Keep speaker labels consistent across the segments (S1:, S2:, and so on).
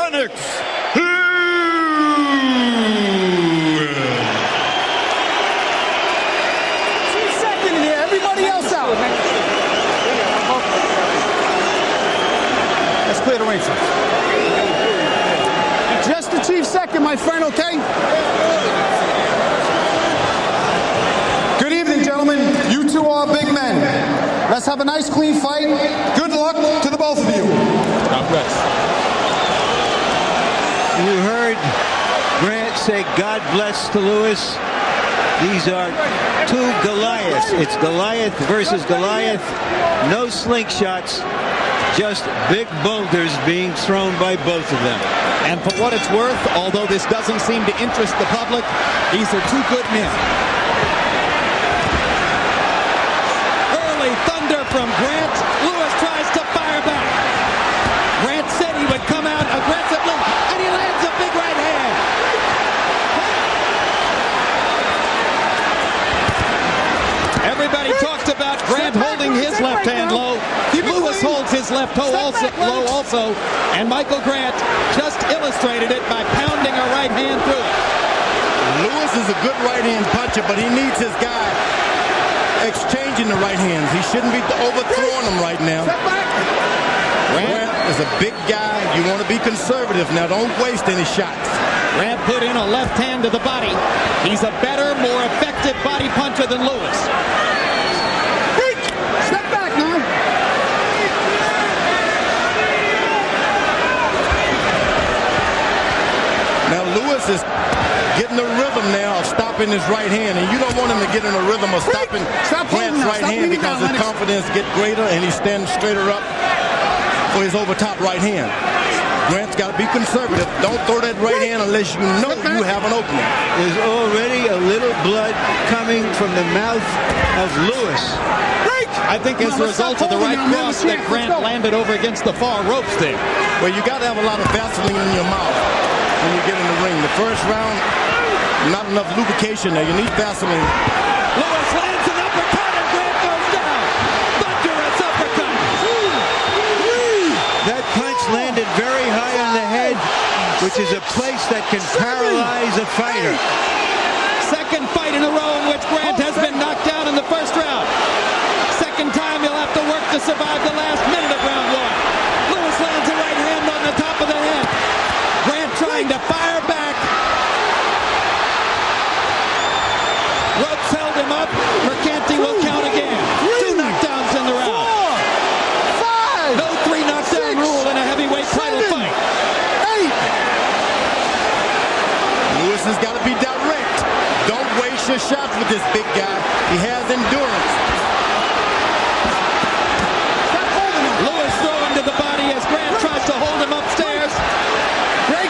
S1: Lennox Lewis.
S2: Second in here, everybody else out. Let's clear the ring, sir. Just the chief second, my friend, okay? Good evening, gentlemen. You two are big men. Let's have a nice, clean fight. Good luck to the both of you. God bless.
S3: You heard Grant say God bless to Lewis. These are two Goliaths. It's Goliath versus Goliath. No slingshots, just big boulders being thrown by both of them.
S2: And for what it's worth, although this doesn't seem to interest the public, these are two good men. Early thunder from Grant. Lewis tries to fire back. Grant said he would come out aggressively, and he lands a big right hand. Everybody talked about Grant holding his left hand low. Lewis holds his left toe low also, and Michael Grant just illustrated it by pounding a right hand through it.
S1: Lewis is a good right hand puncher, but he needs his guy exchanging the right hands. He shouldn't be overthrowing them right now. Grant is a big guy. You want to be conservative now. Don't waste any shots.
S2: Grant put in a left hand to the body. He's a better, more effective body puncher than Lewis. Step back now.
S1: Now Lewis is getting the rhythm now of stopping his right hand, and you don't want him to get in a rhythm of stopping Grant's right hand because his confidence gets greater and he's standing straighter up for his over top right hand. Grant's got to be conservative. Don't throw that right hand unless you know you have an opening.
S3: There's already a little blood coming from the mouth of Lewis.
S2: I think as a result of the right cross that Grant landed over against the far ropes there.
S1: Well, you got to have a lot of Vaseline in your mouth when you get in the ring. The first round, not enough lubrication there. You need Vaseline.
S2: Lewis lands an uppercut and Grant goes down. Thunderous uppercut.
S3: That punch landed very high on the head, which is a place that can paralyze a fighter.
S2: Second fight in a row in which Grant has been knocked down in the first round. Second time he'll have to work to survive the last minute of round one. Lewis lands a right hand on the top of the head. Grant trying to fire back. Ropes held him up. Mercanti will count again. Two knockdowns in the round. No three knockdown rule in a heavyweight title fight.
S1: Lewis has got to be direct. Don't waste your shots with this big guy. He has endurance.
S2: Lewis throwing to the body as Grant tries to hold him upstairs. Break.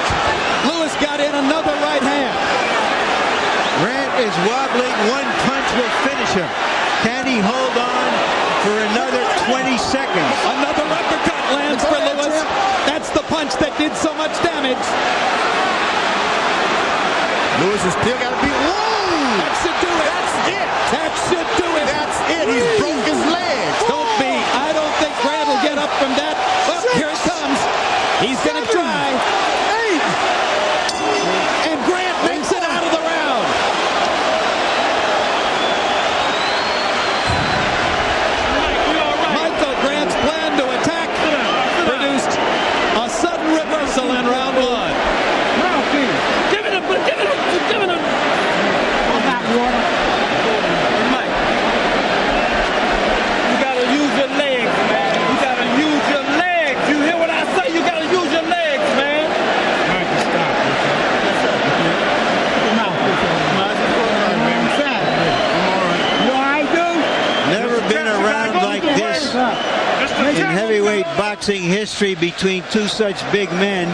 S2: Lewis got in another right hand.
S3: Grant is wobbling. One punch will finish him. Can he hold on for another 20 seconds?
S2: Another uppercut lands for Lewis. That's the punch that did so much damage.
S1: Lewis has still got to be. Whoa!
S2: That should do it.
S1: That's it.
S2: That should do it.
S1: That's it. He's broke his leg.
S2: Don't be. I don't think Grant will get up from that. Oh, here it comes. He's going to try. And Grant makes it out of the round. Michael Grant's plan to attack produced a sudden reversal in round one.
S4: You gotta use your legs, man. You gotta use your legs. You hear what I say? You gotta use your legs, man. You all right, dude?
S3: Never been a round like this in heavyweight boxing history between two such big men.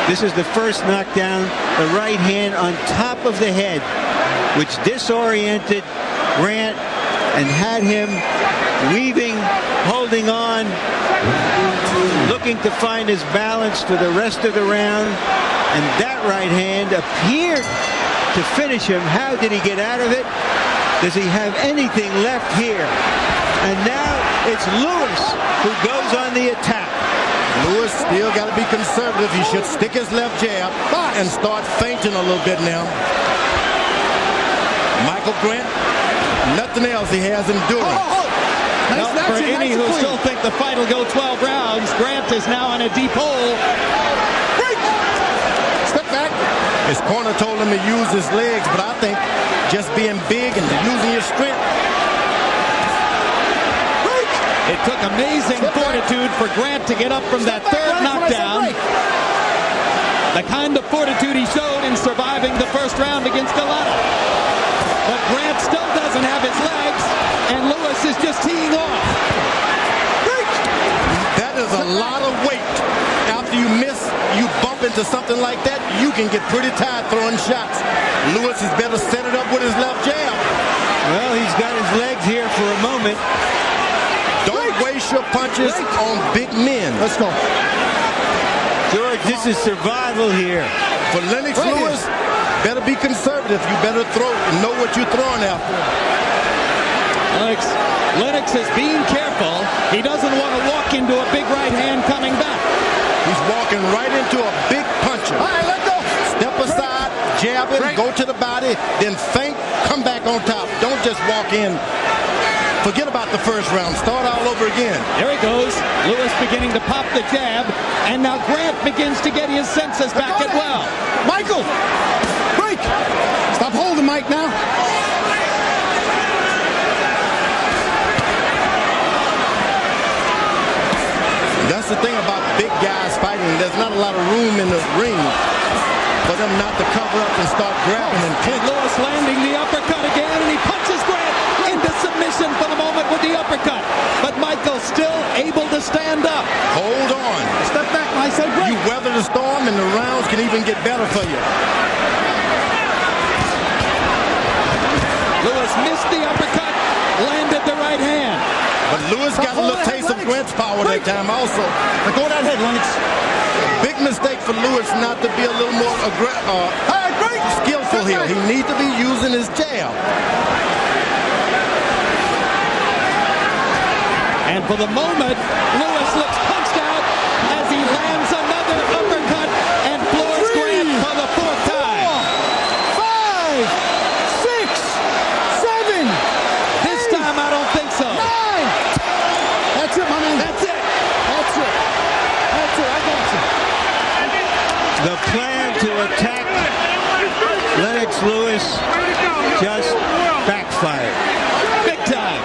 S3: This is the first knockdown, the right hand on top of the head, which disoriented Grant and had him weaving, holding on, looking to find his balance for the rest of the round. And that right hand appeared to finish him. How did he get out of it? Does he have anything left here? And now it's Lewis who goes on the attack.
S1: Lewis still got to be conservative. He should stick his left jab and start feinting a little bit now. Michael Grant, nothing else he has endurance.
S2: Now, for any who still think the fight will go 12 rounds, Grant is now in a deep hole.
S1: Step back. His corner told him to use his legs, but I think just being big and using your strength.
S2: It took amazing fortitude for Grant to get up from that third knockdown. The kind of fortitude he showed in surviving the first round against Galata. But Grant still doesn't have his legs, and Lewis is just teeing off.
S1: That is a lot of weight. After you miss, you bump into something like that, you can get pretty tired throwing shots. Lewis is better set it up with his left jab.
S3: Well, he's got his legs here for a moment.
S1: Don't waste your punches on big men.
S2: Let's go.
S3: George, this is survival here.
S1: For Lennox Lewis, better be conservative. You better throw and know what you're throwing after.
S2: Lennox is being careful. He doesn't want to walk into a big right hand coming back.
S1: He's walking right into a big puncher.
S2: All right, let's go.
S1: Step aside, jab it, go to the body, then feint, come back on top. Don't just walk in. Forget about the first round. Start all over again.
S2: There he goes. Lewis beginning to pop the jab. And now Grant begins to get his senses back as well.
S5: Michael! Break! Stop holding Mike now.
S1: That's the thing about big guys fighting. There's not a lot of room in the ring for them not to cover up and start grabbing and clinching.
S2: Lewis landing the uppercut again, and he punches Grant into submission for the moment with the uppercut. But Michael still able to stand up.
S1: Hold on.
S5: Step back, I said break.
S1: You weather the storm and the rounds can even get better for you.
S2: Lewis missed the uppercut, landed the right hand.
S1: But Lewis got a little taste of Grant's power that time also.
S5: Let go of that head, Lennox.
S1: Big mistake for Lewis not to be a little more skillful here. He needs to be using his jab.
S2: And for the moment, Lewis looks punched out as he lands another uppercut and floors Grant for the fourth time.
S5: 5, 6, 7.
S2: This time I don't think so.
S5: 9. That's it, my man.
S2: That's it.
S5: That's it. That's it. I got you.
S3: The plan to attack Lennox Lewis just backfired.
S2: Big time.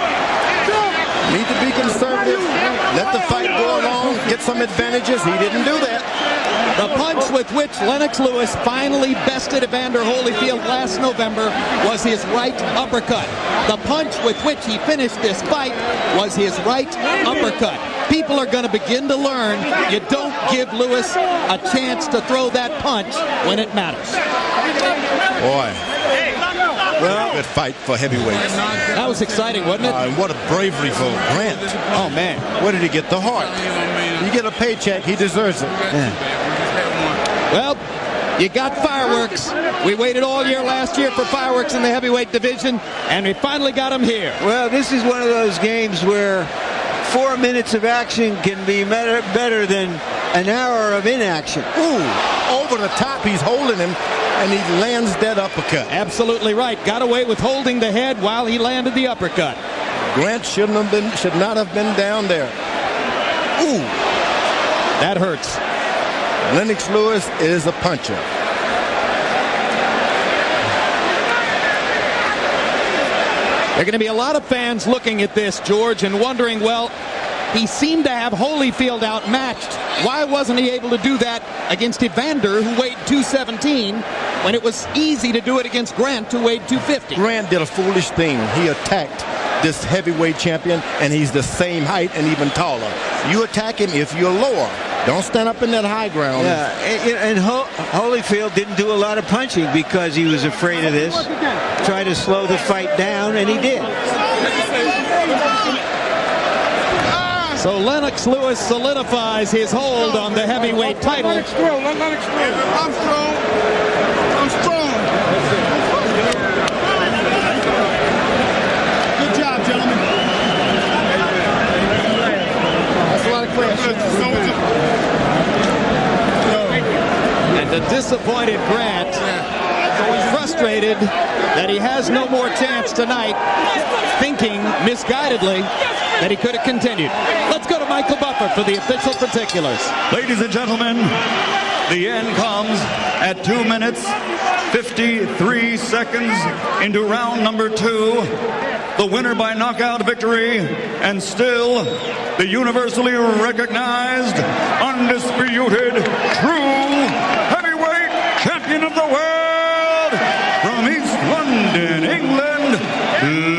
S1: Need to be conservative. Let the fight go along. Get some advantages. He didn't do that.
S2: The punch with which Lennox Lewis finally bested Evander Holyfield last November was his right uppercut. The punch with which he finished this fight was his right uppercut. People are going to begin to learn you don't give Lewis a chance to throw that punch when it matters.
S1: Boy. Well, good fight for heavyweights.
S2: That was exciting, wasn't it?
S1: And what a bravery for Grant.
S2: Oh, man.
S1: Where did he get the heart? You get a paycheck, he deserves it.
S2: Well, you got fireworks. We waited all year last year for fireworks in the heavyweight division, and we finally got them here.
S3: Well, this is one of those games where 4 minutes of action can be better than an hour of inaction.
S1: Ooh, over the top, he's holding him, and he lands that uppercut.
S2: Absolutely right. Got away with holding the head while he landed the uppercut.
S1: Grant should not have been down there. Ooh.
S2: That hurts.
S1: Lennox Lewis is a puncher.
S2: There are going to be a lot of fans looking at this, George, and wondering, well, he seemed to have Holyfield outmatched. Why wasn't he able to do that against Evander, who weighed 217, when it was easy to do it against Grant, who weighed 250?
S1: Grant did a foolish thing. He attacked this heavyweight champion, and he's the same height and even taller. You attack him if you're lower. Don't stand up in that high ground.
S3: Yeah, and Holyfield didn't do a lot of punching because he was afraid of this. Tried to slow the fight down, and he did.
S2: So Lennox Lewis solidifies his hold on the heavyweight title.
S4: I'm strong. I'm strong.
S5: Good job, gentlemen. That's a lot of clear.
S2: a disappointed Grant, frustrated that he has no more chance tonight, thinking misguidedly that he could have continued. Let's go to Michael Buffer for the official particulars.
S6: Ladies and gentlemen, the end comes at 2 minutes, 53 seconds into round number 2. The winner by knockout victory, and still the universally recognized, undisputed, true heavyweight champion of the world, from East London, England,